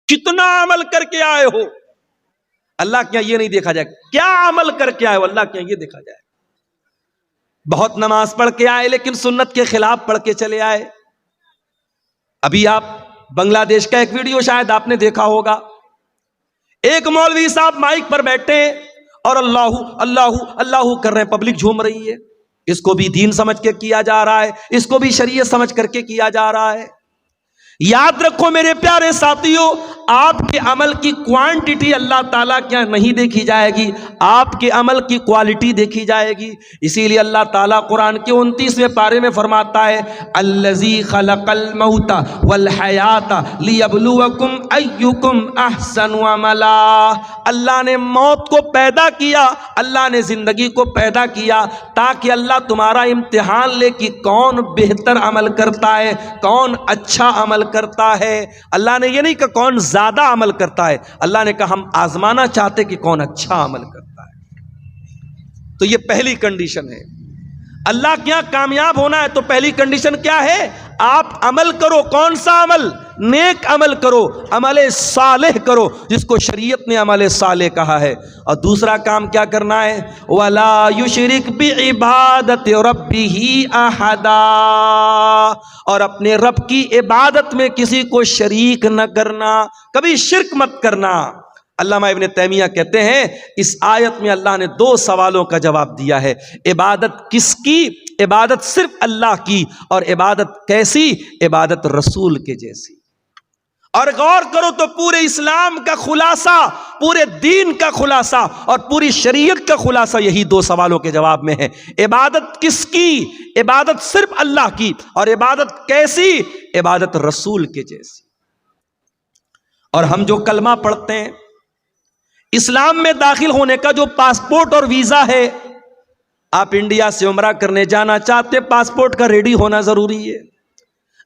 کتنا عمل کر کے آئے ہو، اللہ کے یہاں یہ نہیں دیکھا جائے کیا عمل کر کے آئے ہو، اللہ کے یہاں یہ دیکھا جائے بہت نماز پڑھ کے آئے لیکن سنت کے خلاف پڑھ کے چلے آئے۔ ابھی آپ بنگلہ دیش کا ایک ویڈیو شاید آپ نے دیکھا ہوگا، ایک مولوی صاحب مائک پر بیٹھے اور اللہ اللہ اللہ کر رہے ہیں، پبلک جھوم رہی ہے، اس کو بھی دین سمجھ کے کیا جا رہا ہے، اس کو بھی شریعت سمجھ کر کے کیا جا رہا ہے۔ یاد رکھو میرے پیارے ساتھیوں، آپ کے عمل کی کوانٹٹی اللہ تعالیٰ کیا نہیں دیکھی جائے گی، آپ کے عمل کی کوالٹی دیکھی جائے گی۔ اسی لیے اللہ تعالیٰ قرآن کے 29ویں پارے میں فرماتا ہے الذی خلق الموت والحیات لیبلوکم ایکم احسن عملا۔ اللہ نے موت کو پیدا کیا، اللہ نے زندگی کو پیدا کیا تاکہ اللہ تمہارا امتحان لے کہ کون بہتر عمل کرتا ہے، کون اچھا عمل کرتا ہے۔ اللہ نے یہ نہیں کہ کون زیادہ عمل کرتا ہے، اللہ نے کہا ہم آزمانا چاہتے کہ کون اچھا عمل کرتا ہے۔ تو یہ پہلی کنڈیشن ہے، اللہ کے یہاں کامیاب ہونا ہے تو پہلی کنڈیشن کیا ہے؟ آپ عمل کرو، کون سا عمل؟ نیک عمل کرو، عمل صالح کرو جس کو شریعت نے عمل صالح کہا ہے۔ اور دوسرا کام کیا کرنا ہے؟ وَلَا يُشْرِكْ بِعِبَادَةِ رَبِّهِ أَحَدًا، اور اپنے رب کی عبادت میں کسی کو شریک نہ کرنا، کبھی شرک مت کرنا۔ علامہ ابن تیمیہ کہتے ہیں اس آیت میں اللہ نے 2 سوالوں کا جواب دیا ہے، عبادت کس کی؟ عبادت صرف اللہ کی، اور عبادت کیسی؟ عبادت رسول کے جیسی۔ اور غور کرو تو پورے اسلام کا خلاصہ، پورے دین کا خلاصہ اور پوری شریعت کا خلاصہ یہی 2 سوالوں کے جواب میں ہے۔ عبادت کس کی؟ عبادت صرف اللہ کی، اور عبادت کیسی؟ عبادت رسول کے جیسی۔ اور ہم جو کلمہ پڑھتے ہیں، اسلام میں داخل ہونے کا جو پاسپورٹ اور ویزا ہے، آپ انڈیا سے عمرہ کرنے جانا چاہتے، پاسپورٹ کا ریڈی ہونا ضروری ہے۔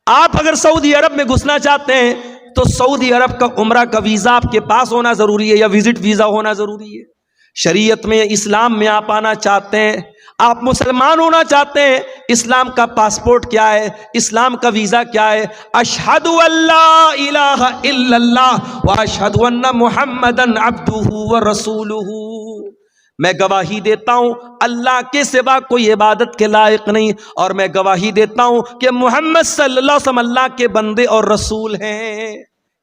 آپ اگر سعودی عرب میں گھسنا چاہتے ہیں تو سعودی عرب کا عمرہ کا ویزا آپ کے پاس ہونا ضروری ہے، یا وزٹ ویزا ہونا ضروری ہے۔ شریعت میں، اسلام میں آپ آنا چاہتے ہیں، آپ مسلمان ہونا چاہتے ہیں، اسلام کا پاسپورٹ کیا ہے؟ اسلام کا ویزا کیا ہے؟ اشہد ان لا الہ الا اللہ واشہد ان محمدا عبدہ ورسولہ، میں گواہی دیتا ہوں اللہ کے سوا کوئی عبادت کے لائق نہیں، اور میں گواہی دیتا ہوں کہ محمد صلی اللہ علیہ وسلم اللہ کے بندے اور رسول ہیں۔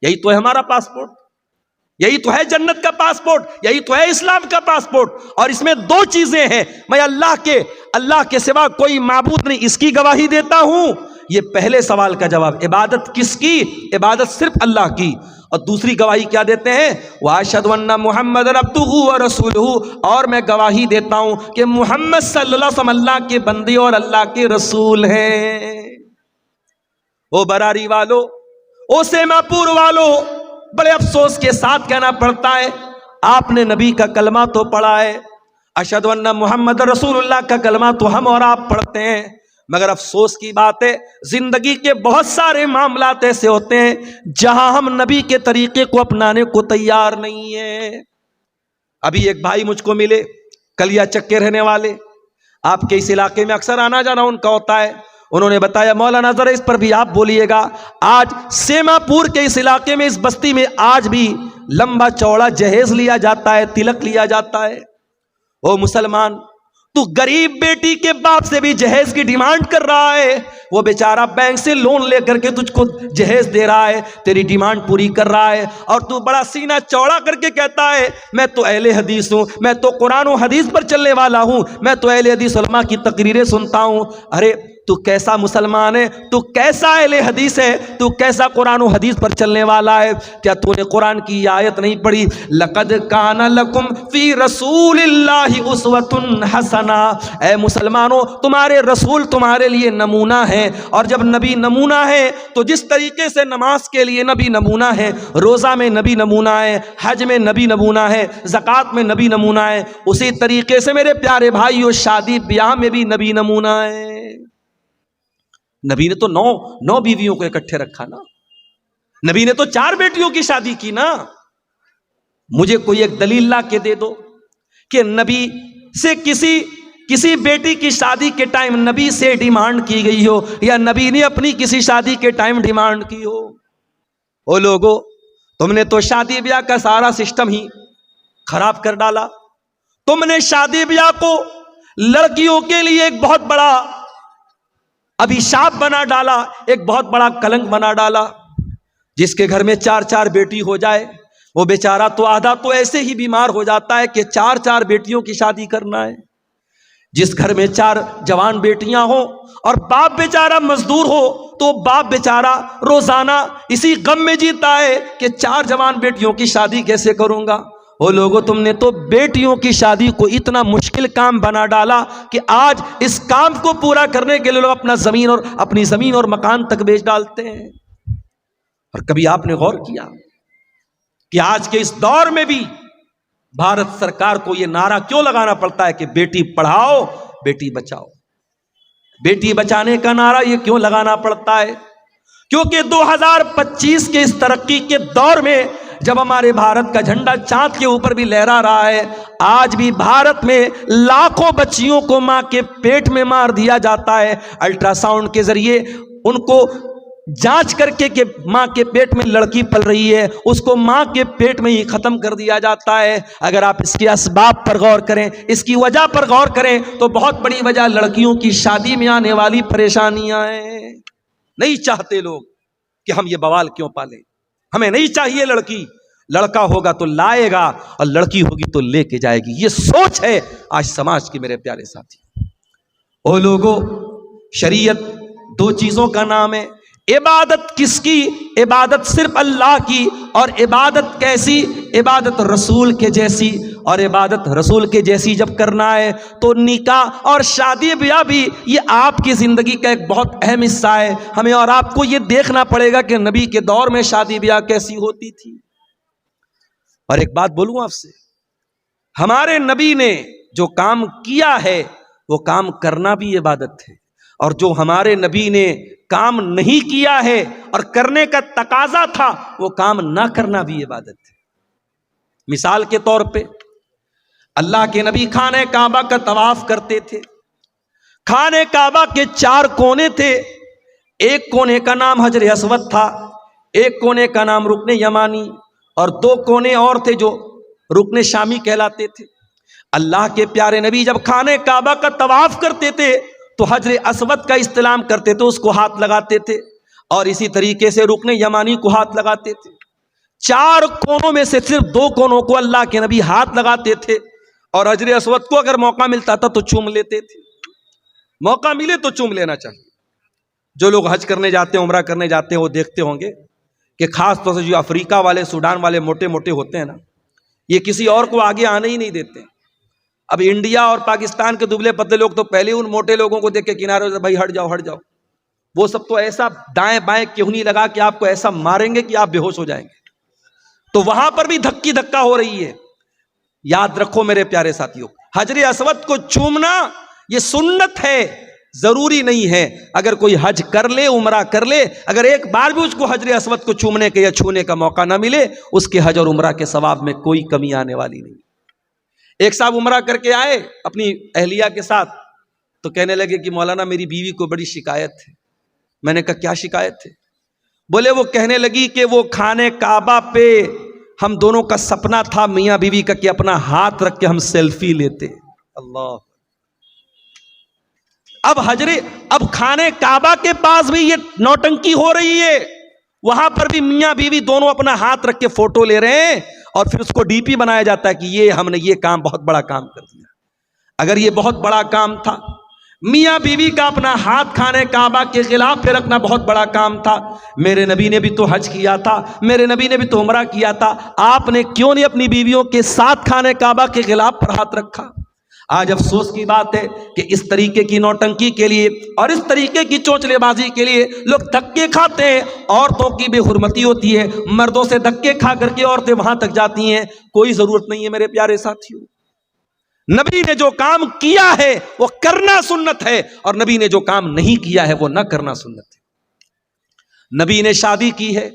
یہی تو ہے ہمارا پاسپورٹ، یہی تو ہے جنت کا پاسپورٹ، یہی تو ہے اسلام کا پاسپورٹ۔ اور اس میں 2 چیزیں ہیں، میں اللہ کے سوا کوئی معبود نہیں، اس کی گواہی دیتا ہوں۔ یہ پہلے سوال کا جواب، عبادت کس کی؟ عبادت صرف اللہ کی۔ اور دوسری گواہی کیا دیتے ہیں؟ وَأَشْهَدُ أَنَّ مُحَمَّدًا عَبْدُهُ وَرَسُولُهُ، اور میں گواہی دیتا ہوں کہ محمد صلی اللہ علیہ وسلم اللہ کے بندے اور اللہ کے رسول ہیں۔ او براری والو، او سیما پور والو، بڑے افسوس کے ساتھ کہنا پڑتا ہے، آپ نے نبی کا کلمہ تو پڑھا ہے، اشہد ان محمد رسول اللہ کا کلمہ تو ہم اور آپ پڑھتے ہیں، مگر افسوس کی بات ہے زندگی کے بہت سارے معاملات ایسے ہوتے ہیں جہاں ہم نبی کے طریقے کو اپنانے کو تیار نہیں ہیں۔ ابھی ایک بھائی مجھ کو ملے، کلیا چک کے رہنے والے، آپ کے اس علاقے میں اکثر آنا جانا ان کا ہوتا ہے۔ انہوں نے بتایا مولانا ذرا اس پر بھی آپ بولیے گا، آج سیما پور کے اس علاقے میں، اس بستی میں آج بھی لمبا چوڑا جہیز لیا جاتا ہے، تلک لیا جاتا ہے۔ او مسلمان، تو غریب بیٹی کے باپ سے بھی جہیز کی ڈیمانڈ کر رہا ہے، وہ بیچارہ بینک سے لون لے کر کے تجھ کو جہیز دے رہا ہے، تیری ڈیمانڈ پوری کر رہا ہے، اور تو بڑا سینہ چوڑا کر کے کہتا ہے میں تو اہل حدیث ہوں، میں تو قرآن و حدیث پر چلنے والا ہوں، میں تو اہل حدیث علماء کی تقریریں سنتا ہوں۔ ارے تو کیسا مسلمان ہے؟ تو کیسا اہل حدیث ہے؟ تو کیسا قرآن و حدیث پر چلنے والا ہے؟ کیا تو نے قرآن کی آیت نہیں پڑھی؟ لَقَدْ كَانَ لَكُمْ فِي رَسُولِ اللَّهِ أُسْوَةٌ حَسَنَةٌ، اے مسلمانوں تمہارے رسول تمہارے لیے نمونہ ہیں، اور جب نبی نمونہ ہے تو جس طریقے سے نماز کے لیے نبی نمونہ ہے، روزہ میں نبی نمونہ ہے، حج میں نبی نمونہ ہے، زکوٰۃ میں نبی نمونہ ہے، اسی طریقے سے میرے پیارے بھائیو شادی بیاہ میں بھی نبی نمونہ ہے۔ نبی نے تو 9 بیویوں کو اکٹھے رکھا نا، نبی نے تو 4 بیٹیوں کی شادی کی نا۔ مجھے کوئی ایک دلیل لا کے دے دو کہ نبی سے کسی بیٹی کی شادی کے ٹائم نبی سے ڈیمانڈ کی گئی ہو، یا نبی نے اپنی کسی شادی کے ٹائم ڈیمانڈ کی ہو۔ او لوگو، تم نے تو شادی بیاہ کا سارا سسٹم ہی خراب کر ڈالا. تم نے شادی بیاہ کو لڑکیوں کے لیے ایک بہت بڑا ابھیشاپ بنا ڈالا, ایک بہت بڑا کلنک بنا ڈالا. جس کے گھر میں 4 بیٹی ہو جائے وہ بیچارہ تو آدھا تو ایسے ہی بیمار ہو جاتا ہے کہ 4 بیٹیوں کی شادی کرنا ہے. جس گھر میں 4 جوان بیٹیاں ہوں اور باپ بیچارہ مزدور ہو تو باپ بیچارہ روزانہ اسی غم میں جیتا ہے کہ 4 جوان بیٹیوں کی شادی کیسے کروں گا. وہ لوگوں, تم نے تو بیٹیوں کی شادی کو اتنا مشکل کام بنا ڈالا کہ آج اس کام کو پورا کرنے کے لیے لوگ اپنی زمین اور مکان تک بیچ ڈالتے ہیں. اور کبھی آپ نے غور کیا کہ آج کے اس دور میں بھی بھارت سرکار کو یہ نعرہ کیوں لگانا پڑتا ہے کہ بیٹی پڑھاؤ بیٹی بچاؤ؟ بیٹی بچانے کا نعرہ یہ کیوں لگانا پڑتا ہے؟ کیونکہ 2025 کے اس ترقی کے دور میں جب ہمارے بھارت کا جھنڈا چاند کے اوپر بھی لہرا رہا ہے, آج بھی بھارت میں لاکھوں بچیوں کو ماں کے پیٹ میں مار دیا جاتا ہے. الٹرا ساؤنڈ کے ذریعے ان کو جانچ کر کے کہ ماں کے پیٹ میں لڑکی پل رہی ہے, اس کو ماں کے پیٹ میں ہی ختم کر دیا جاتا ہے. اگر آپ اس کے اسباب پر غور کریں, اس کی وجہ پر غور کریں تو بہت بڑی وجہ لڑکیوں کی شادی میں آنے والی پریشانیاں ہیں. نہیں چاہتے لوگ کہ ہم یہ بوال کیوں پالیں, ہمیں نہیں چاہیے لڑکی, لڑکا ہوگا تو لائے گا اور لڑکی ہوگی تو لے کے جائے گی. یہ سوچ ہے آج سماج کی میرے پیارے ساتھی. او لوگوں, شریعت 2 چیزوں کا نام ہے. عبادت کس کی؟ عبادت صرف اللہ کی. اور عبادت کیسی؟ عبادت رسول کے جیسی. اور عبادت رسول کے جیسی جب کرنا ہے تو نکاح اور شادی بیاہ بھی یہ آپ کی زندگی کا ایک بہت اہم حصہ ہے. ہمیں اور آپ کو یہ دیکھنا پڑے گا کہ نبی کے دور میں شادی بیاہ کیسی ہوتی تھی. اور ایک بات بولوں آپ سے, ہمارے نبی نے جو کام کیا ہے وہ کام کرنا بھی عبادت ہے, اور جو ہمارے نبی نے کام نہیں کیا ہے اور کرنے کا تقاضا تھا وہ کام نہ کرنا بھی عبادت ہے. مثال کے طور پہ اللہ کے نبی خانہ کعبہ کا طواف کرتے تھے. خانہ کعبہ کے 4 کونے تھے. ایک کونے کا نام حجر اسود تھا, ایک کونے کا نام رکن یمانی, اور 2 کونے اور تھے جو رکن شامی کہلاتے تھے. اللہ کے پیارے نبی جب خانہ کعبہ کا طواف کرتے تھے تو حجر اسود کا استلام کرتے تھے, اس کو ہاتھ لگاتے تھے, اور اسی طریقے سے رکن یمانی کو ہاتھ لگاتے تھے. 4 کونوں میں سے صرف 2 کونوں کو اللہ کے نبی ہاتھ لگاتے تھے, اور حجر اسود کو اگر موقع ملتا تھا تو چوم لیتے تھے. موقع ملے تو چوم لینا چاہیے. جو لوگ حج کرنے جاتے ہیں, عمرہ کرنے جاتے ہیں, وہ دیکھتے ہوں گے کہ خاص طور سے جو افریقہ والے, سوڈان والے موٹے موٹے ہوتے ہیں نا, یہ کسی اور کو آگے آنے ہی نہیں دیتے. اب انڈیا اور پاکستان کے دبلے پتلے لوگ تو پہلے ان موٹے لوگوں کو دیکھ کے کنارے سے بھائی ہٹ جاؤ ہٹ جاؤ. وہ سب تو ایسا دائیں بائیں کہنی لگا کہ آپ کو ایسا ماریں گے کہ آپ بے ہوش ہو جائیں گے. تو وہاں پر بھی دھکی دھکا ہو رہی ہے. یاد رکھو میرے پیارے ساتھیوں, حجر اسود کو چومنا یہ سنت ہے, ضروری نہیں ہے. اگر کوئی حج کر لے, عمرہ کر لے, اگر ایک بار بھی اس کو حجر اسود کو چومنے کے یا چھونے کا موقع نہ ملے, اس کے حج اور عمرہ کے ثواب میں کوئی کمی آنے والی نہیں. ایک صاحب عمرہ کر کے آئے اپنی اہلیہ کے ساتھ, تو کہنے لگے کہ مولانا میری بیوی کو بڑی شکایت ہے. میں نے کہا کیا شکایت ہے؟ بولے وہ کہنے لگی کہ وہ خانہ کعبہ پہ ہم دونوں کا سپنا تھا میاں بیوی کا کہ اپنا ہاتھ رکھ کے ہم سیلفی لیتے. اللہ, اب خانہ کعبہ کے پاس بھی یہ نوٹنکی ہو رہی ہے. وہاں پر بھی میاں بیوی دونوں اپنا ہاتھ رکھ کے فوٹو لے رہے ہیں, اور پھر اس کو ڈی پی بنایا جاتا ہے کہ یہ ہم نے یہ کام, بہت بڑا کام کر دیا. اگر یہ بہت بڑا کام تھا, میاں بیوی کا اپنا ہاتھ خانہ کعبہ کے خلاف پہ رکھنا بہت بڑا کام تھا. میرے نبی نے بھی تو حج کیا تھا, میرے نبی نے بھی تو عمرہ کیا تھا, آپ نے کیوں نہیں اپنی بیویوں کے ساتھ خانہ کعبہ کے خلاف پر ہاتھ رکھا؟ آج افسوس کی بات ہے کہ اس طریقے کی نوٹنکی کے لیے اور اس طریقے کی چونچلے بازی کے لیے لوگ دھکے کھاتے ہیں. عورتوں کی بے حرمتی ہوتی ہے, مردوں سے دھکے کھا کر کے عورتیں وہاں تک جاتی ہیں. کوئی ضرورت نہیں ہے میرے پیارے ساتھیوں. نبی نے جو کام کیا ہے وہ کرنا سنت ہے, اور نبی نے جو کام نہیں کیا ہے وہ نہ کرنا سنت ہے. نبی نے شادی کی ہے,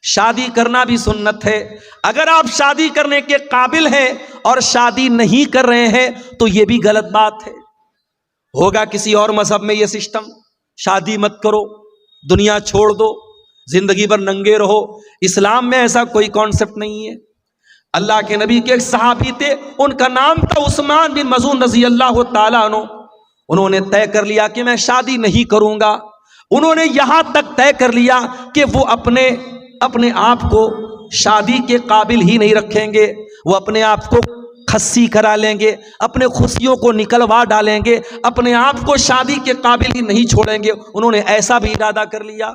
شادی کرنا بھی سنت ہے. اگر آپ شادی کرنے کے قابل ہیں اور شادی نہیں کر رہے ہیں تو یہ بھی غلط بات ہے. ہوگا کسی اور مذہب میں یہ سسٹم, شادی مت کرو, دنیا چھوڑ دو, زندگی بھر ننگے رہو، اسلام میں ایسا کوئی کانسیپٹ نہیں ہے۔ اللہ کے نبی کے ایک صحابی تھے، ان کا نام تھا عثمان بن مظعون رضی اللہ تعالیٰ عنہ۔ انہوں نے طے کر لیا کہ میں شادی نہیں کروں گا۔ انہوں نے یہاں تک طے کر لیا کہ وہ اپنے آپ کو شادی کے قابل ہی نہیں رکھیں گے، وہ اپنے آپ کو خصی کرا لیں گے، اپنے خوشیوں کو نکلوا ڈالیں گے، اپنے آپ کو شادی کے قابل ہی نہیں چھوڑیں گے۔ انہوں نے ایسا بھی ارادہ کر لیا۔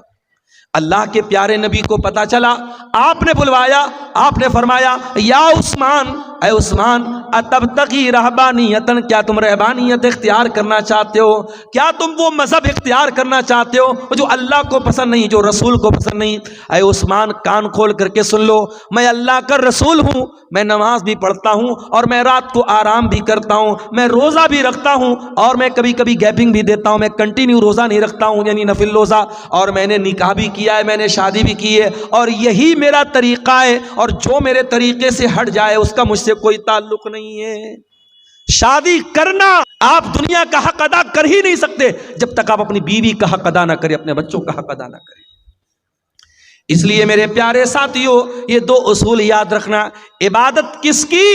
اللہ کے پیارے نبی کو پتا چلا، آپ نے بلوایا، آپ نے فرمایا یا عثمان، اے عثمان، اتبتغی رہبانیتن، کیا تم رہبانیت اختیار کرنا چاہتے ہو؟ کیا تم وہ مذہب اختیار کرنا چاہتے ہو جو اللہ کو پسند نہیں، جو رسول کو پسند نہیں؟ اے عثمان، کان کھول کر کے سن لو، میں اللہ کا رسول ہوں، میں نماز بھی پڑھتا ہوں اور میں رات کو آرام بھی کرتا ہوں، میں روزہ بھی رکھتا ہوں اور میں کبھی کبھی گیپنگ بھی دیتا ہوں، میں کنٹینیو روزہ نہیں رکھتا ہوں، یعنی نفل روزہ، اور میں نے نکاح بھی کیا ہے، میں نے شادی بھی کی ہے، اور یہی میرا طریقہ ہے، اور جو میرے طریقے سے ہٹ جائے اس کا مجھ سے کوئی تعلق نہیں ہے۔ شادی کرنا، آپ دنیا کا حق ادا کر ہی نہیں سکتے جب تک آپ اپنی بیوی کا حق ادا نہ کریں، اپنے بچوں کا حق ادا نہ کریں۔ اس لیے میرے پیارے ساتھیوں، یہ دو اصول یاد رکھنا۔ عبادت کس کی؟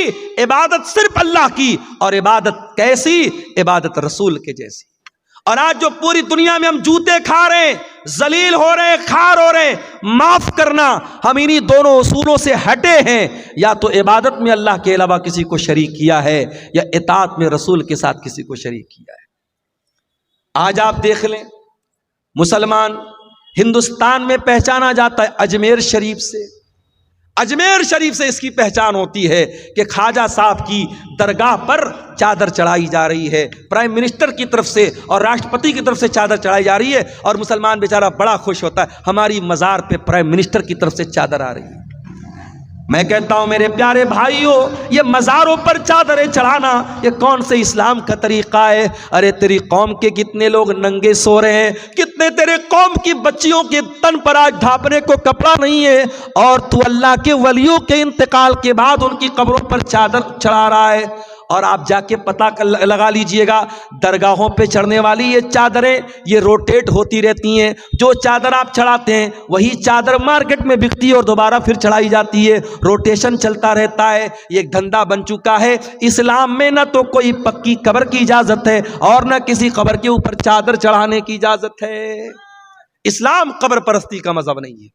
عبادت صرف اللہ کی، اور عبادت کیسی؟ عبادت رسول کے جیسی۔ اور آج جو پوری دنیا میں ہم جوتے کھا رہے ہیں، ذلیل ہو رہے ہیں، خار ہو رہے ہیں، معاف کرنا، ہم انہی دونوں اصولوں سے ہٹے ہیں۔ یا تو عبادت میں اللہ کے علاوہ کسی کو شریک کیا ہے، یا اطاعت میں رسول کے ساتھ کسی کو شریک کیا ہے۔ آج آپ دیکھ لیں، مسلمان ہندوستان میں پہچانا جاتا ہے اجمیر شریف سے۔ اجمیر شریف سے اس کی پہچان ہوتی ہے کہ خواجہ صاحب کی درگاہ پر چادر چڑھائی جا رہی ہے، پرائم منسٹر کی طرف سے اور راشٹرپتی کی طرف سے چادر چڑھائی جا رہی ہے، اور مسلمان بیچارہ بڑا خوش ہوتا ہے، ہماری مزار پہ پرائم منسٹر کی طرف سے چادر آ رہی ہے۔ میں کہتا ہوں میرے پیارے بھائیوں، یہ مزاروں پر چادریں چڑھانا یہ کون سے اسلام کا طریقہ ہے؟ ارے تیری قوم کے کتنے لوگ ننگے سو رہے ہیں، کتنے تیرے قوم کی بچیوں کے تن پر آج ڈھانپنے کو کپڑا نہیں ہے، اور تو اللہ کے ولیوں کے انتقال کے بعد ان کی قبروں پر چادر چڑھا رہا ہے۔ اور آپ جا کے پتہ لگا لیجئے گا، درگاہوں پہ چڑھنے والی یہ چادریں یہ روٹیٹ ہوتی رہتی ہیں، جو چادر آپ چڑھاتے ہیں وہی چادر مارکیٹ میں بکتی ہے اور دوبارہ پھر چڑھائی جاتی ہے، روٹیشن چلتا رہتا ہے، یہ ایک دھندا بن چکا ہے۔ اسلام میں نہ تو کوئی پکی قبر کی اجازت ہے اور نہ کسی قبر کے اوپر چادر چڑھانے کی اجازت ہے۔ اسلام قبر پرستی کا مذہب نہیں ہے۔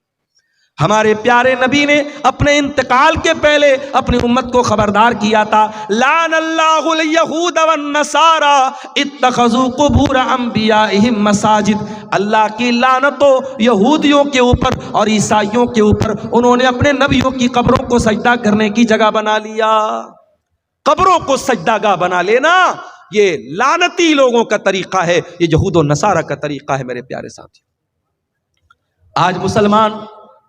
ہمارے پیارے نبی نے اپنے انتقال کے پہلے اپنی امت کو خبردار کیا تھا، لعن اللہ الیہود والنصارى اتخذوا قبور انبیائہم مساجد۔ اللہ کی لعنت ہو یہودیوں کے اوپر اور عیسائیوں کے اوپر، انہوں نے اپنے نبیوں کی قبروں کو سجدہ کرنے کی جگہ بنا لیا۔ قبروں کو سجدہ گاہ بنا لینا یہ لعنتی لوگوں کا طریقہ ہے، یہ یہود و نصارہ کا طریقہ ہے۔ میرے پیارے ساتھی، آج مسلمان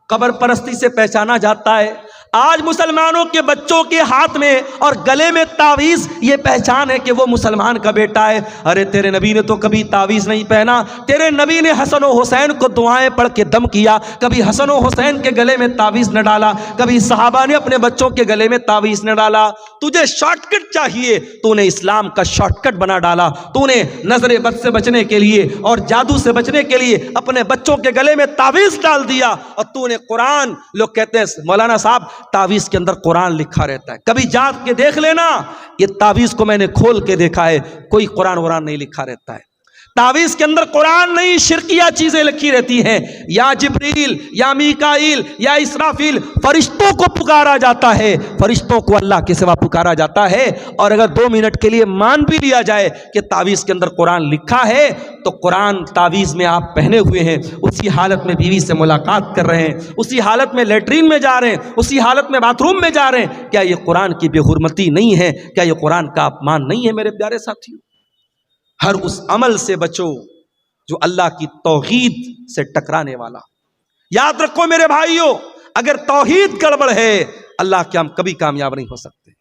قبر پرستی سے پہچانا جاتا ہے۔ آج مسلمانوں کے بچوں کے ہاتھ میں اور گلے میں تعویذ، یہ پہچان ہے کہ وہ مسلمان کا بیٹا ہے۔ ارے تیرے نبی نے تو کبھی تعویذ نہیں پہنا، تیرے نبی نے حسن و حسین کو دعائیں پڑھ کے دم کیا، کبھی حسن و حسین کے گلے میں تعویذ نہ ڈالا، کبھی صحابہ نے اپنے بچوں کے گلے میں تعویذ نہ ڈالا۔ تجھے شارٹ کٹ چاہیے، تو نے اسلام کا شارٹ کٹ بنا ڈالا، تو نے نظر بد سے بچنے کے لیے اور جادو سے بچنے کے لیے اپنے بچوں کے گلے میں تعویذ ڈال دیا، اور تو نے قرآن، لوگ کہتے ہیں مولانا صاحب تعویذ کے اندر قرآن لکھا رہتا ہے، کبھی جات کے دیکھ لینا، یہ تعویذ کو میں نے کھول کے دیکھا ہے، کوئی قرآن نہیں لکھا رہتا ہے۔ تعویذ کے اندر قرآن نہیں، شرکیہ چیزیں لکھی رہتی ہیں، یا جبریل یا میکائیل یا اسرافیل، فرشتوں کو پکارا جاتا ہے، فرشتوں کو اللہ کے سوا پکارا جاتا ہے۔ اور اگر 2 منٹ کے لیے مان بھی لیا جائے کہ تعویذ کے اندر قرآن لکھا ہے، تو قرآن تعویذ میں آپ پہنے ہوئے ہیں، اسی حالت میں بیوی سے ملاقات کر رہے ہیں، اسی حالت میں لیٹرین میں جا رہے ہیں، اسی حالت میں باتھ روم میں جا رہے ہیں، کیا یہ قرآن کی بے حرمتی نہیں ہے؟ کیا یہ قرآن کا اپمان نہیں ہے؟ میرے پیارے ساتھیوں، ہر اس عمل سے بچو جو اللہ کی توحید سے ٹکرانے والا۔ یاد رکھو میرے بھائیوں، اگر توحید گڑبڑ ہے، اللہ کے ہم کبھی کامیاب نہیں ہو سکتے۔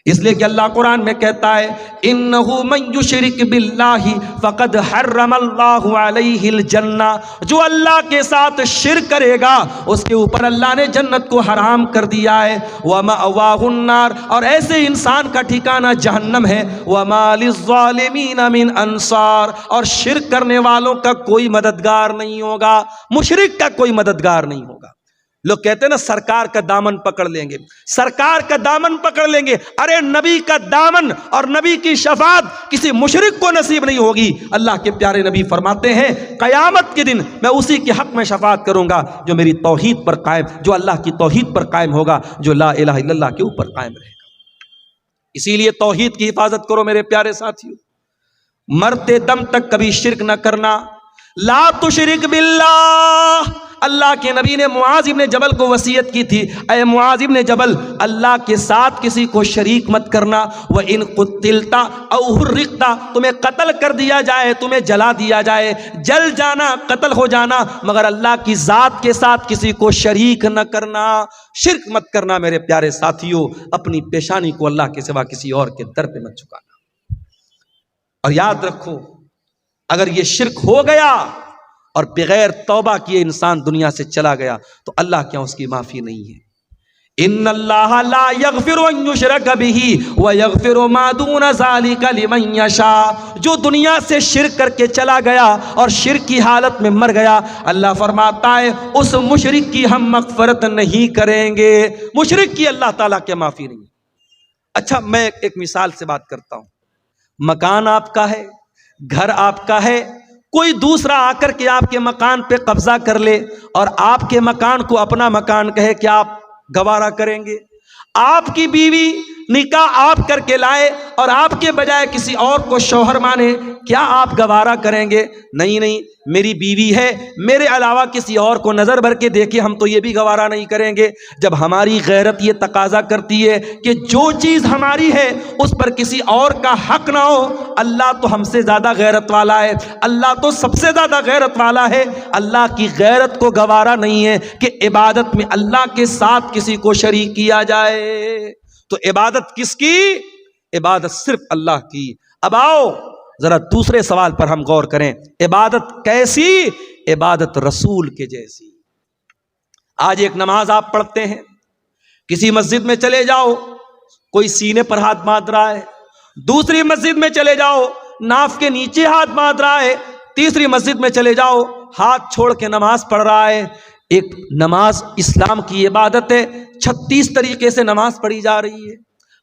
اس لیے کہ اللہ قرآن میں کہتا ہے انہ من یشرک باللہ فقد حرم اللہ علیہ الجنہ، جو اللہ کے ساتھ شرک کرے گا اس کے اوپر اللہ نے جنت کو حرام کر دیا ہے، ومأواہ النار، اور ایسے انسان کا ٹھکانہ جہنم ہے، وما للظالمین من انصار، اور شرک کرنے والوں کا کوئی مددگار نہیں ہوگا، مشرک کا کوئی مددگار نہیں ہوگا۔ لوگ کہتے ہیں نا سرکار کا دامن پکڑ لیں گے، سرکار کا دامن پکڑ لیں گے، ارے نبی کا دامن اور نبی کی شفاعت کسی مشرک کو نصیب نہیں ہوگی۔ اللہ کے پیارے نبی فرماتے ہیں قیامت کے دن میں اسی کے حق میں شفاعت کروں گا جو میری توحید پر قائم، جو اللہ کی توحید پر قائم ہوگا، جو لا الہ الا اللہ کے اوپر قائم رہے گا۔ اسی لیے توحید کی حفاظت کرو میرے پیارے ساتھیو، مرتے دم تک کبھی شرک نہ کرنا، لا تشرک باللہ۔ اللہ کے نبی نے معاذ ابن جبل کو وصیت کی تھی، اے معاذ ابن جبل اللہ کے ساتھ کسی کو شریک مت کرنا، وَإِن قُتِلْتَ أَوْ حُرِّقْتَ، تمہیں قتل کر دیا جائے، تمہیں جلا دیا جائے، جل جانا، قتل ہو جانا، مگر اللہ کی ذات کے ساتھ کسی کو شریک نہ کرنا، شرک مت کرنا میرے پیارے ساتھیوں، اپنی پیشانی کو اللہ کے سوا کسی اور کے در پہ مت جھکانا۔ اور یاد رکھو اگر یہ شرک ہو گیا اور بغیر توبہ کیے انسان دنیا سے چلا گیا تو اللہ کیا اس کی معافی نہیں ہے۔ ان اللہ لا یغفر ان یشرک بہ ویغفر ما دون ذلک لمن یشاء، جو دنیا سے شرک کر کے چلا گیا اور شرک کی حالت میں مر گیا، اللہ فرماتا ہے اس مشرک کی ہم مغفرت نہیں کریں گے، مشرک کی اللہ تعالیٰ کی معافی نہیں۔ اچھا میں ایک مثال سے بات کرتا ہوں، مکان آپ کا ہے، گھر آپ کا ہے، کوئی دوسرا آ کر کے آپ کے مکان پہ قبضہ کر لے اور آپ کے مکان کو اپنا مکان کہے، کیا آپ گوارا کریں گے؟ آپ کی بیوی نکاح آپ کر کے لائے اور آپ کے بجائے کسی اور کو شوہر مانے، کیا آپ گوارا کریں گے؟ نہیں نہیں، میری بیوی ہے، میرے علاوہ کسی اور کو نظر بھر کے دیکھے ہم تو یہ بھی گوارا نہیں کریں گے۔ جب ہماری غیرت یہ تقاضا کرتی ہے کہ جو چیز ہماری ہے اس پر کسی اور کا حق نہ ہو، اللہ تو ہم سے زیادہ غیرت والا ہے، اللہ تو سب سے زیادہ غیرت والا ہے، اللہ کی غیرت کو گوارا نہیں ہے کہ عبادت میں اللہ کے ساتھ کسی کو شریک کیا جائے۔ تو عبادت کس کی؟ عبادت صرف اللہ کی۔ اب آؤ ذرا دوسرے سوال پر ہم غور کریں، عبادت کیسی؟ عبادت رسول کے جیسی۔ آج ایک نماز آپ پڑھتے ہیں، کسی مسجد میں چلے جاؤ کوئی سینے پر ہاتھ باندھ رہا ہے، دوسری مسجد میں چلے جاؤ ناف کے نیچے ہاتھ باندھ رہا ہے، تیسری مسجد میں چلے جاؤ ہاتھ چھوڑ کے نماز پڑھ رہا ہے۔ ایک نماز اسلام کی عبادت ہے، 36 طریقے سے نماز پڑھی جا رہی ہے،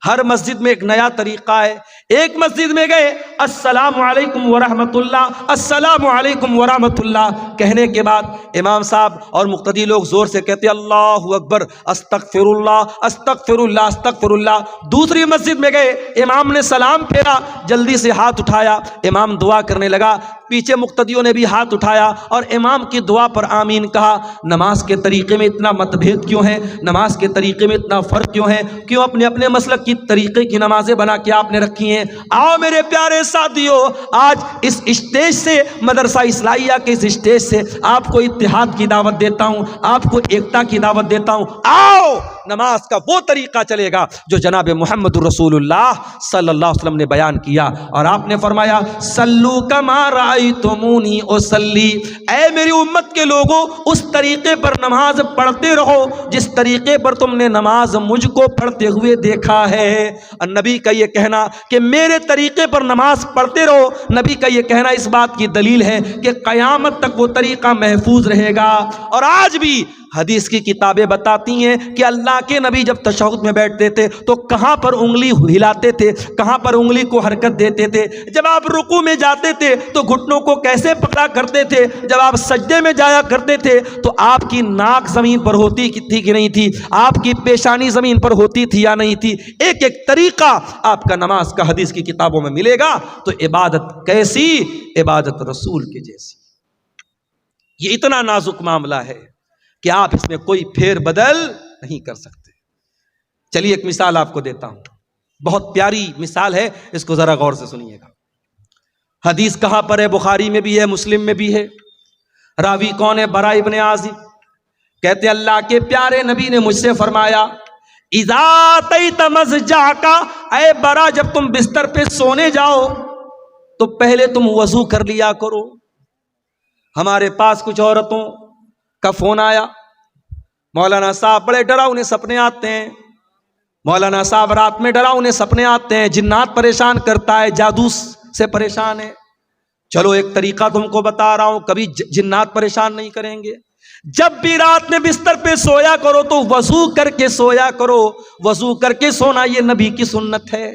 ہر مسجد میں ایک نیا طریقہ ہے۔ ایک مسجد میں گئے السلام علیکم ورحمۃ اللہ، السلام علیکم ورحمۃ اللہ کہنے کے بعد امام صاحب اور مقتدی لوگ زور سے کہتے اللہ اکبر، استغفر اللہ استغفر اللہ استغفر اللہ۔ دوسری مسجد میں گئے، امام نے سلام پھیرا، جلدی سے ہاتھ اٹھایا، امام دعا کرنے لگا، پیچھے مقتدیوں نے بھی ہاتھ اٹھایا اور امام کی دعا پر آمین کہا۔ نماز کے طریقے میں اتنا متبھید کیوں ہے؟ نماز کے طریقے میں اتنا فرق کیوں ہے؟ کیوں اپنے اپنے مسلک کی طریقے کی نمازیں بنا کے آپ نے رکھی ہیں؟ آؤ میرے پیارے ساتھیو، آج اس اسٹیج سے، مدرسہ اصلاحیہ کے اس اسٹیج سے آپ کو اتحاد کی دعوت دیتا ہوں، آپ کو ایکتا کی دعوت دیتا ہوں۔ آؤ نماز کا وہ طریقہ چلے گا جو جناب محمد رسول اللہ صلی اللہ علیہ وسلم نے بیان کیا، اور آپ نے فرمایا صلو کما رأیتمونی اصلی، اے میری امت کے لوگوں اس طریقے پر نماز پڑھتے رہو جس طریقے پر تم نے نماز مجھ کو پڑھتے ہوئے دیکھا ہے۔ اور نبی کا یہ کہنا کہ میرے طریقے پر نماز پڑھتے رہو، نبی کا یہ کہنا اس بات کی دلیل ہے کہ قیامت تک وہ طریقہ محفوظ رہے گا۔ اور آج بھی حدیث کی کتابیں بتاتی ہیں کہ اللہ کے نبی جب تشہد میں بیٹھتے تھے تو کہاں پر انگلی ہلاتے تھے، کہاں پر انگلی کو حرکت دیتے تھے، جب آپ رکوع میں جاتے تھے تو گھٹنوں کو کیسے پکڑا کرتے تھے، جب آپ سجدے میں جایا کرتے تھے تو آپ کی ناک زمین پر ہوتی تھی کہ نہیں تھی، آپ کی پیشانی زمین پر ہوتی تھی یا نہیں تھی، ایک ایک طریقہ آپ کا نماز کا حدیث کی کتابوں میں ملے گا۔ تو عبادت کیسی؟ عبادت رسول کے جیسی۔ یہ اتنا نازک معاملہ ہے کہ آپ اس میں کوئی پھیر بدل نہیں کر سکتے۔ چلیے ایک مثال آپ کو دیتا ہوں، بہت پیاری مثال ہے، اس کو ذرا غور سے سنیے گا۔ حدیث کہاں پر ہے؟ بخاری میں بھی ہے، مسلم میں بھی ہے۔ راوی کون ہے؟ براء ابن عازب کہتے اللہ کے پیارے نبی نے مجھ سے فرمایا اذا اتیت مضجعک، اے برا جب تم بستر پہ سونے جاؤ تو پہلے تم وضو کر لیا کرو۔ ہمارے پاس کچھ عورتوں کا فون آیا، مولانا صاحب بڑے ڈراؤنے سپنے آتے ہیں، مولانا صاحب رات میں ڈراؤنے سپنے آتے ہیں، جنات پریشان کرتا ہے، جادو سے پریشان ہے۔ چلو ایک طریقہ تم کو بتا رہا ہوں، کبھی جنات پریشان نہیں کریں گے۔ جب بھی رات میں بستر پہ سویا کرو تو وضو کر کے سویا کرو، وضو کر کے سونا یہ نبی کی سنت ہے۔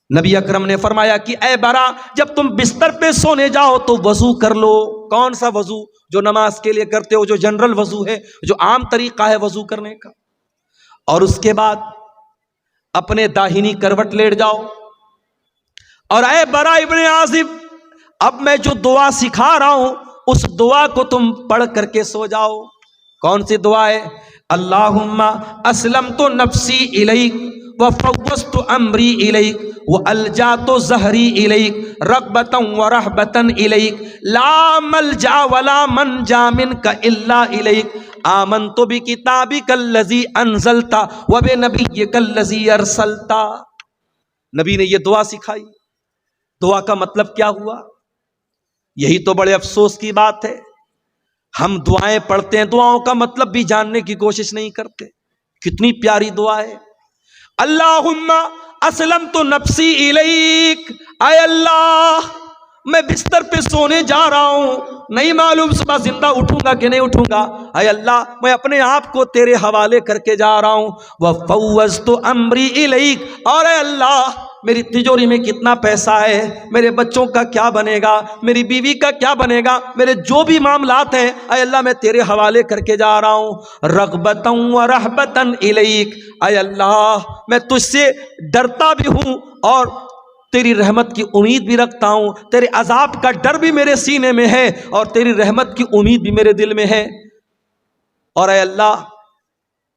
نبی اکرم نے فرمایا کہ اے برا جب تم بستر پہ سونے جاؤ تو وضو کر لو۔ کون سا وضو؟ جو نماز کے لیے کرتے ہو، جو جنرل وضو ہے، جو عام طریقہ ہے وضو کرنے کا۔ اور اس کے بعد اپنے داہنی کروٹ لیٹ جاؤ، اور اے برا ابن عازب اب میں جو دعا سکھا رہا ہوں اس دعا کو تم پڑھ کر کے سو جاؤ۔ کون سی دعا ہے؟ اللہم اسلمت نفسی الیک وفوضت امری الیک والجات ظہری الیک رغبتا ورہبتا الیک لا ملجا ولا منجا منک الا الیک آمنت بکتابک الذی انزلت وبنبیک الذی ارسلت۔ نبی نے یہ دعا سکھائی۔ دعا کا مطلب کیا ہوا؟ یہی تو بڑے افسوس کی بات ہے، ہم دعائیں پڑھتے ہیں، دعاؤں کا مطلب بھی جاننے کی کوشش نہیں کرتے۔ کتنی پیاری دعا ہے، اللہم اسلمت نفسی الیک، اے اللہ میں بستر پہ سونے جا رہا ہوں، نہیں معلوم صبح زندہ اٹھوں گا کہ نہیں اٹھوں گا، اے اللہ میں اپنے آپ کو تیرے حوالے کر کے جا رہا ہوں۔ وفوضت امری الیک، اور اے اللہ میری تجوری میں کتنا پیسہ ہے، میرے بچوں کا کیا بنے گا، میری بیوی کا کیا بنے گا، میرے جو بھی معاملات ہیں اے اللہ میں تیرے حوالے کر کے جا رہا ہوں۔ رغبتا و رہبتا الیک، اے اللہ میں تجھ سے ڈرتا بھی ہوں اور تیری رحمت کی امید بھی رکھتا ہوں، تیرے عذاب کا ڈر بھی میرے سینے میں ہے اور تیری رحمت کی امید بھی میرے دل میں ہے۔ اور اے اللہ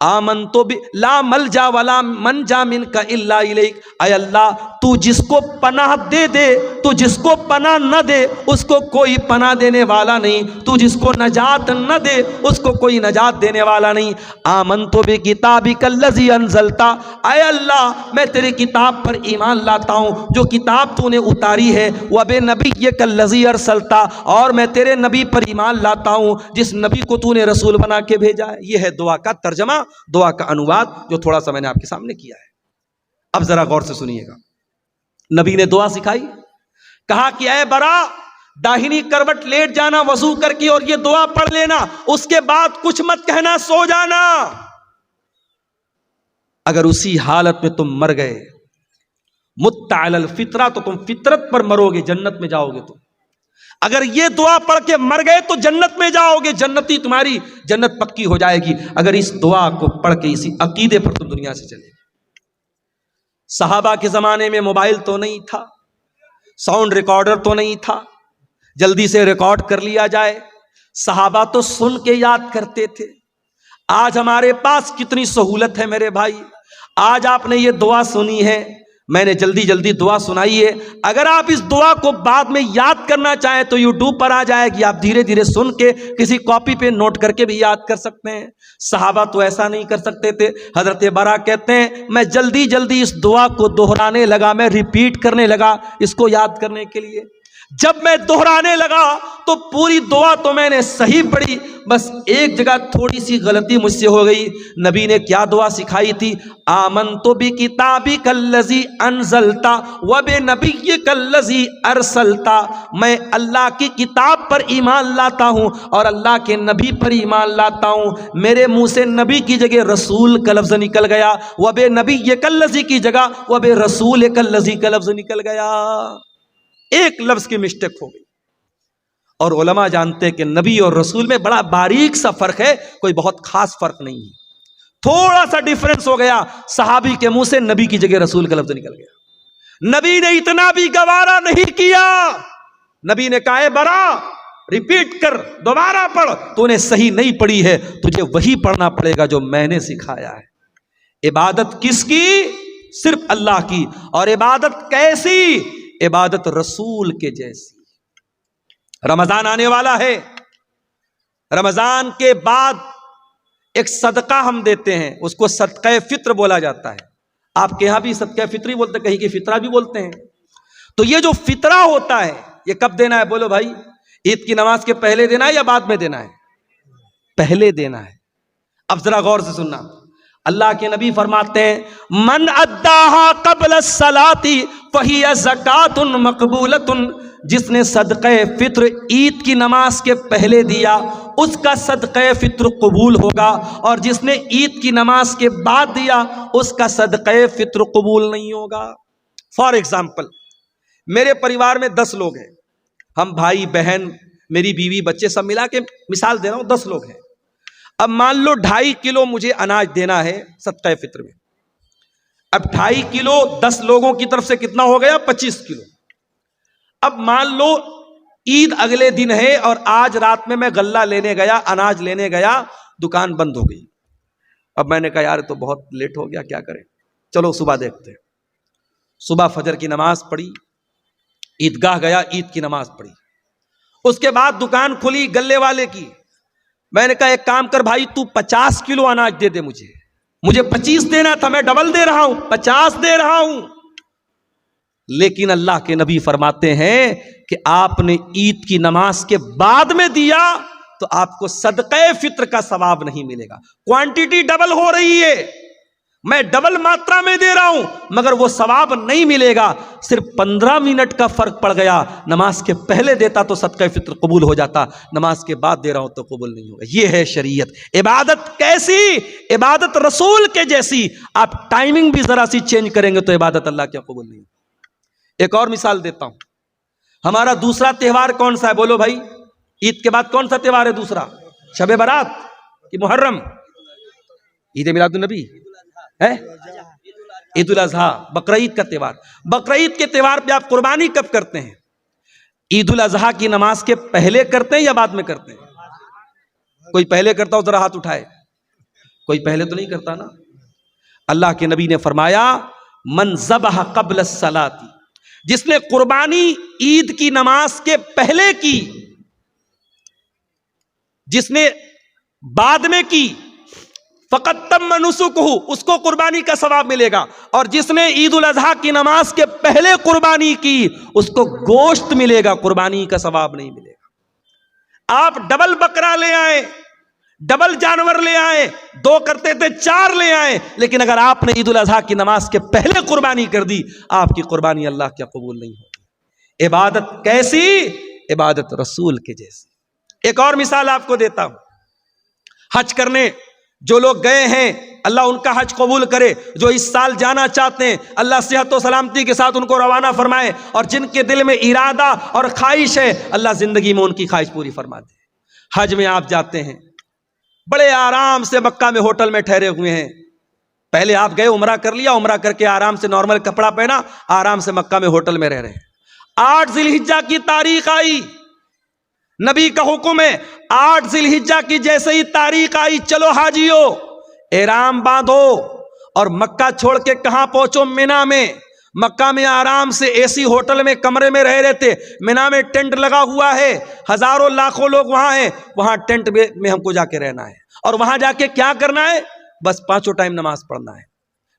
آمنتو لا ملجا ولا منجا منک الا الیک، اے اللہ تو جس کو پناہ دے دے، تو جس کو پناہ نہ دے اس کو کوئی پناہ دینے والا نہیں، تو جس کو نجات نہ دے اس کو کوئی نجات دینے والا نہیں۔ آمنتو بکتابک الذی انزلت، اے اللہ میں تیری کتاب پر ایمان لاتا ہوں جو کتاب تو نے اتاری ہے، وبنبیک الذی ارسلت، اور میں تیرے نبی پر ایمان لاتا ہوں جس نبی کو تو نے رسول بنا کے بھیجا ہے۔ یہ ہے دعا کا ترجمہ، دعا کا انواد جو تھوڑا سا میں نے آپ کے سامنے کیا ہے۔ اب ذرا غور سے سنیے گا، نبی نے دعا سکھائی، کہا کہ اے برا داہنی کروٹ لیٹ جانا وضو کر کے اور یہ دعا پڑھ لینا، اس کے بعد کچھ مت کہنا، سو جانا۔ اگر اسی حالت میں تم مر گئے مت علی الفطرہ تو تم فطرت پر مرو گے، جنت میں جاؤ گے تم۔ اگر یہ دعا پڑھ کے مر گئے تو جنت میں جاؤ گے، جنتی تمہاری جنت پکی ہو جائے گی اگر اس دعا کو پڑھ کے اسی عقیدے پر تم دنیا سے چلے۔ صحابہ کے زمانے میں موبائل تو نہیں تھا، ساؤنڈ ریکارڈر تو نہیں تھا جلدی سے ریکارڈ کر لیا جائے، صحابہ تو سن کے یاد کرتے تھے۔ آج ہمارے پاس کتنی سہولت ہے میرے بھائی، آج آپ نے یہ دعا سنی ہے، میں نے جلدی جلدی دعا سنائی ہے، اگر آپ اس دعا کو بعد میں یاد کرنا چاہیں تو یوٹیوب پر آ جائے گی، آپ دھیرے دھیرے سن کے کسی کاپی پہ نوٹ کر کے بھی یاد کر سکتے ہیں۔ صحابہ تو ایسا نہیں کر سکتے تھے۔ حضرت برا کہتے ہیں میں جلدی جلدی اس دعا کو دہرانے لگا، میں ریپیٹ کرنے لگا اس کو یاد کرنے کے لیے۔ جب میں دہرانے لگا تو پوری دعا تو میں نے صحیح پڑھی، بس ایک جگہ تھوڑی سی غلطی مجھ سے ہو گئی۔ نبی نے کیا دعا سکھائی تھی؟ آمنت بکتابک الذی انزلت وبنبیک الذی ارسلت، میں اللہ کی کتاب پر ایمان لاتا ہوں اور اللہ کے نبی پر ایمان لاتا ہوں۔ میرے منہ سے نبی کی جگہ رسول کا لفظ نکل گیا، وبنبیک الذی کی جگہ وبرسولک الذی کا لفظ نکل گیا، ایک لفظ کی مسٹیک ہو گئی۔ اور علماء جانتے کہ نبی اور رسول میں بڑا باریک سا فرق ہے، کوئی بہت خاص فرق نہیں ہے، تھوڑا سا ڈیفرنس ہو گیا، صحابی کے منہ سے نبی کی جگہ رسول کا لفظ نکل گیا۔ نبی نے اتنا بھی گوارا نہیں کیا، نبی نے کہا اے برا ریپیٹ کر، دوبارہ پڑھ، تو نے صحیح نہیں پڑھی ہے، تجھے وہی پڑھنا پڑے گا جو میں نے سکھایا ہے۔ عبادت کس کی؟ صرف اللہ کی، اور عبادت کیسی؟ عبادت رسول کے جیسی۔ رمضان آنے والا ہے، رمضان کے بعد ایک صدقہ ہم دیتے ہیں، اس کو صدقہ فطر بولا جاتا ہے. آپ کے یہاں بھی صدقہ فطری بولتے ہیں، کہیں کہ فطرہ بھی بولتے ہیں. تو یہ جو فطرہ ہوتا ہے یہ کب دینا ہے؟ بولو بھائی، عید کی نماز کے پہلے دینا ہے یا بعد میں دینا ہے؟ پہلے دینا ہے. اب ذرا غور سے سننا، اللہ کے نبی فرماتے ہیں من اداہا قبل الصلاۃ فہی زکوۃ مقبولۃ، جس نے صدقہ فطر عید کی نماز کے پہلے دیا اس کا صدقہ فطر قبول ہوگا، اور جس نے عید کی نماز کے بعد دیا اس کا صدقہ فطر قبول نہیں ہوگا. فار ایگزامپل، میرے پریوار میں 10 لوگ ہیں، ہم بھائی بہن میری بیوی بچے سب ملا کے مثال دے رہا ہوں 10 لوگ ہیں. اب مان لو 2.5 کلو مجھے اناج دینا ہے صدقہ فطر میں. اب 2.5 کلو 10 لوگوں کی طرف سے کتنا ہو گیا؟ 25 کلو. اب مان لو عید اگلے دن ہے اور آج رات میں غلہ لینے گیا، اناج لینے گیا، دکان بند ہو گئی. اب میں نے کہا یار تو بہت لیٹ ہو گیا، کیا کریں، چلو صبح دیکھتے ہیں. صبح فجر کی نماز پڑھی، عیدگاہ گیا، عید کی نماز پڑھی. اس کے بعد دکان کھلی گلے والے کی. میں نے کہا ایک کام کر بھائی، تو 50 کلو اناج دے دے، مجھے 25 دینا تھا، میں ڈبل دے رہا ہوں، 50 دے رہا ہوں. لیکن اللہ کے نبی فرماتے ہیں کہ آپ نے عید کی نماز کے بعد میں دیا تو آپ کو صدقہ فطر کا ثواب نہیں ملے گا. کوانٹٹی ڈبل ہو رہی ہے، میں ڈبل ماترا میں دے رہا ہوں، مگر وہ ثواب نہیں ملے گا. صرف 15 منٹ کا فرق پڑ گیا. نماز کے پہلے دیتا تو صدقہ فطر قبول ہو جاتا، نماز کے بعد دے رہا ہوں تو قبول نہیں ہوگا. یہ ہے شریعت. عبادت کیسی؟ عبادت رسول کے جیسی. آپ ٹائمنگ بھی ذرا سی چینج کریں گے تو عبادت اللہ کیا قبول نہیں. ایک اور مثال دیتا ہوں. ہمارا دوسرا تہوار کون سا ہے؟ بولو بھائی، عید کے بعد کون سا تہوار ہے دوسرا؟ شب برات کہ محرم؟ عید میلاد النبی ہے، عید الاضحیٰ، بقرعید کا تہوار. بقرعید کے تہوار پہ آپ قربانی کب کرتے ہیں؟ عید الاضحیٰ کی نماز کے پہلے کرتے ہیں یا بعد میں کرتے ہیں؟ کوئی پہلے کرتا ہو ذرا ہاتھ اٹھائے. کوئی پہلے تو نہیں کرتا نا. اللہ کے نبی نے فرمایا من ذبح قبل الصلاۃ، جس نے قربانی عید کی نماز کے پہلے کی، جس نے بعد میں کی، فقط تم نسکہ، اس کو قربانی کا ثواب ملے گا. اور جس نے عید الاضحیٰ کی نماز کے پہلے قربانی کی اس کو گوشت ملے گا، قربانی کا ثواب نہیں ملے گا. آپ ڈبل بکرا لے آئے، ڈبل جانور لے آئے، 2 کرتے تھے 4 لے آئے، لیکن اگر آپ نے عید الاضحیٰ کی نماز کے پہلے قربانی کر دی آپ کی قربانی اللہ کیا قبول نہیں ہوگی. عبادت کیسی؟ عبادت رسول کے جیسی. ایک اور مثال آپ کو دیتا ہوں. حج کرنے جو لوگ گئے ہیں اللہ ان کا حج قبول کرے. جو اس سال جانا چاہتے ہیں اللہ صحت و سلامتی کے ساتھ ان کو روانہ فرمائے، اور جن کے دل میں ارادہ اور خواہش ہے اللہ زندگی میں ان کی خواہش پوری فرما دے. حج میں آپ جاتے ہیں، بڑے آرام سے مکہ میں ہوٹل میں ٹھہرے ہوئے ہیں. پہلے آپ گئے عمرہ کر لیا، عمرہ کر کے آرام سے نارمل کپڑا پہنا، آرام سے مکہ میں ہوٹل میں رہ رہے ہیں. 8 ذی الحجہ کی تاریخ آئی، نبی کا حکم ہے 8 ذی الحجہ کی جیسے ہی تاریخ آئی چلو حاجیو احرام باندھو اور مکہ چھوڑ کے کہاں پہنچو؟ مینا میں. مکہ میں آرام سے اے سی ہوٹل میں کمرے میں رہ رہے تھے. مینا میں ٹینٹ لگا ہوا ہے، ہزاروں لاکھوں لوگ وہاں ہیں، وہاں ٹینٹ میں ہم کو جا کے رہنا ہے. اور وہاں جا کے کیا کرنا ہے؟ بس 5 ٹائم نماز پڑھنا ہے.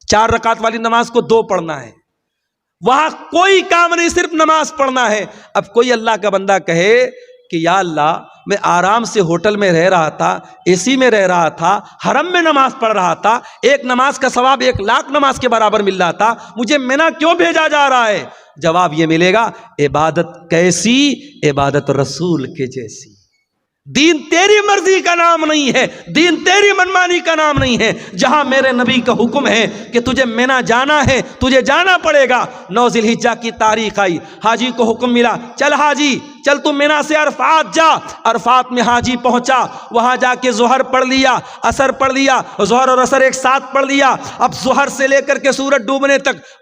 4 رکعت والی نماز کو 2 پڑھنا ہے. وہاں کوئی کام نہیں، صرف نماز پڑھنا ہے. اب کوئی اللہ کا بندہ کہے کہ یا اللہ میں آرام سے ہوٹل میں رہ رہا تھا، اے سی میں رہ رہا تھا، حرم میں نماز پڑھ رہا تھا، ایک نماز کا ثواب 1 لاکھ نماز کے برابر مل رہا تھا، مجھے مینا کیوں بھیجا جا رہا ہے؟ جواب یہ ملے گا عبادت کیسی؟ عبادت رسول کے جیسی. دین تیری مرضی کا نام نہیں ہے، دین تیری منمانی کا نام نہیں ہے. جہاں میرے نبی کا حکم ہے کہ تجھے مینا جانا ہے تجھے جانا پڑے گا. 9 ذی الحجہ کی تاریخ آئی، حاجی کو حکم ملا چل حاجی چل تم مینا سے عرفات جا. عرفات میں حاجی پہنچا، وہاں جا کے ظہر پڑھ لیا، عصر پڑھ لیا، ظہر اور عصر ایک ساتھ پڑھ لیا. اب ظہر سے لے کر کے سورج ڈوبنے تک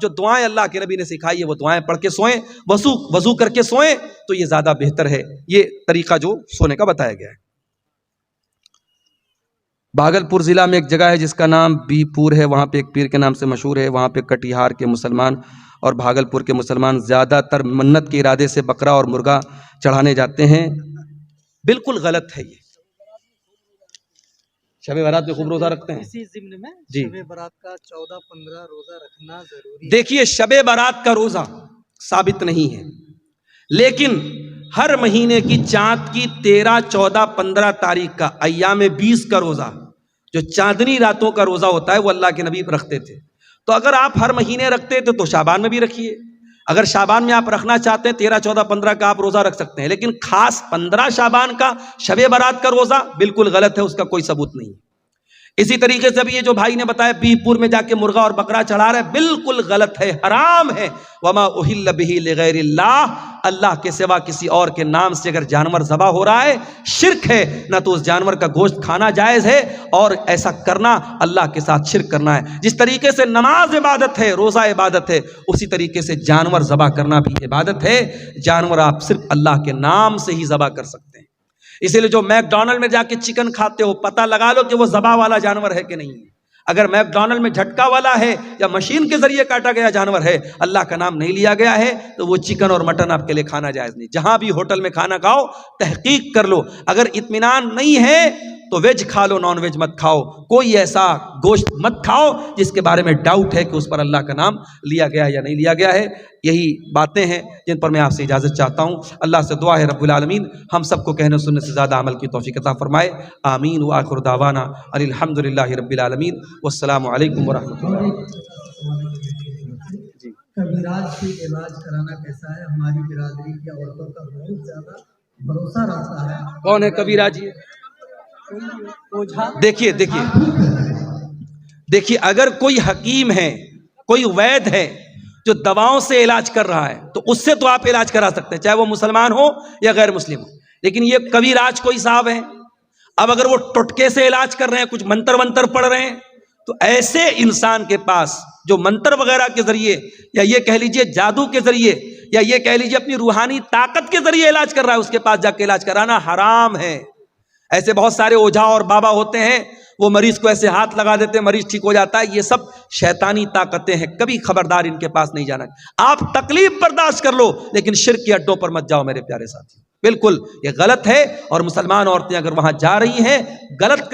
جو دعائیں اللہ کے نبی نے سکھائی ہے وہ دعائیں پڑھ کے سوئیں، وضو کر کے سوئیں تو یہ زیادہ بہتر ہے، یہ طریقہ جو سونے کا بتایا گیا ہے۔ بھاگلپور ضلع میں ایک جگہ ہے جس کا نام بی پور ہے، وہاں پہ ایک پیر کے نام سے مشہور ہے، وہاں پہ کٹیہار کے مسلمان اور بھاگلپور کے مسلمان زیادہ تر منت کے ارادے سے بکرا اور مرغا چڑھانے جاتے ہیں۔ بالکل غلط ہے یہ۔ شب برات میں خوب روزہ رکھتے ہیں، اسی ضمن میں جی شب برات کا 14-15 روزہ رکھنا ضروری ہے۔ دیکھیے شب برات کا روزہ ثابت نہیں ہے، لیکن ہر مہینے کی چاند کی 13، 14، 15 تاریخ کا ایام 20 کا روزہ، جو چاندنی راتوں کا روزہ ہوتا ہے، وہ اللہ کے نبی رکھتے تھے۔ تو اگر آپ ہر مہینے رکھتے تھے تو شعبان میں بھی رکھیے، اگر شعبان میں آپ رکھنا چاہتے ہیں 13، 14، 15 کا آپ روزہ رکھ سکتے ہیں، لیکن خاص 15 شعبان کا شب برات کا روزہ بالکل غلط ہے، اس کا کوئی ثبوت نہیں۔ اسی طریقے سے بھی یہ جو بھائی نے بتایا بی پور میں جا کے مرغا اور بکرا چڑھا رہا ہے، بالکل غلط ہے، حرام ہے۔ وما اہل بہ لغیر اللہ، اللہ کے سوا کسی اور کے نام سے اگر جانور ذبح ہو رہا ہے شرک ہے، نہ تو اس جانور کا گوشت کھانا جائز ہے، اور ایسا کرنا اللہ کے ساتھ شرک کرنا ہے۔ جس طریقے سے نماز عبادت ہے، روزہ عبادت ہے، اسی طریقے سے جانور ذبح کرنا بھی عبادت ہے۔ جانور آپ صرف اللہ کے نام سے ہی ذبح کر سکتے ہیں۔ اسی لیے جو میک ڈونلڈ میں جا کے چکن کھاتے ہو، پتہ لگا لو کہ وہ ذبح والا جانور ہے کہ نہیں ہے۔ اگر میک ڈونلڈ میں جھٹکا والا ہے یا مشین کے ذریعے کاٹا گیا جانور ہے، اللہ کا نام نہیں لیا گیا ہے، تو وہ چکن اور مٹن آپ کے لیے کھانا جائز نہیں۔ جہاں بھی ہوٹل میں کھانا کھاؤ تحقیق کر لو، اگر اطمینان نہیں ہے تو ویج کھا لو، نان ویج مت کھاؤ، کوئی ایسا گوشت مت کھاؤ جس کے بارے میں ڈاؤٹ ہے کہ اس پر اللہ کا نام لیا گیا ہے یا نہیں لیا گیا ہے۔ یہی باتیں ہیں جن پر میں آپ سے اجازت چاہتا ہوں۔ اللہ سے دعا ہے رب العالمین ہم سب کو کہنے سننے سے زیادہ عمل کی توفیق عطا فرمائے، آمین۔ وآخر دعوانا ان الحمد للہ رب العالمین، والسلام علیکم ورحمۃ اللہ۔ کبیراج کی علاج کرانا کیسا ہے؟ ہماری برادری کی عورتوں کا بہت زیادہ بھروسہ رہتا ہے۔ کون ہے کبیراج؟ دیکھیے اگر کوئی حکیم ہے، کوئی وید ہے جو دواؤں سے علاج کر رہا ہے تو اس سے تو آپ علاج کرا سکتے ہیں، چاہے وہ مسلمان ہو یا غیر مسلم ہو۔ لیکن یہ کبیراج کوئی صاحب ہیں، اب اگر وہ ٹوٹکے سے علاج کر رہے ہیں، کچھ منتر ونتر پڑھ رہے ہیں، تو ایسے انسان کے پاس جو منتر وغیرہ کے ذریعے یا یہ کہہ لیجئے جادو کے ذریعے یا یہ کہہ لیجئے اپنی روحانی طاقت کے ذریعے علاج کر رہا ہے، اس کے پاس جا کے علاج کرانا حرام ہے۔ ایسے بہت سارے اوجھا اور بابا ہوتے ہیں، وہ مریض کو ایسے ہاتھ لگا دیتے ہیں، مریض ٹھیک ہو جاتا ہے۔ یہ سب شیطانی طاقتیں ہیں، کبھی خبردار ان کے پاس نہیں جانا۔ آپ تکلیف برداشت کر لو لیکن شرک کے اڈوں پر مت جاؤ میرے پیارے ساتھی، بالکل یہ غلط ہے۔ اور مسلمان عورتیں اگر وہاں جا رہی ہیں غلط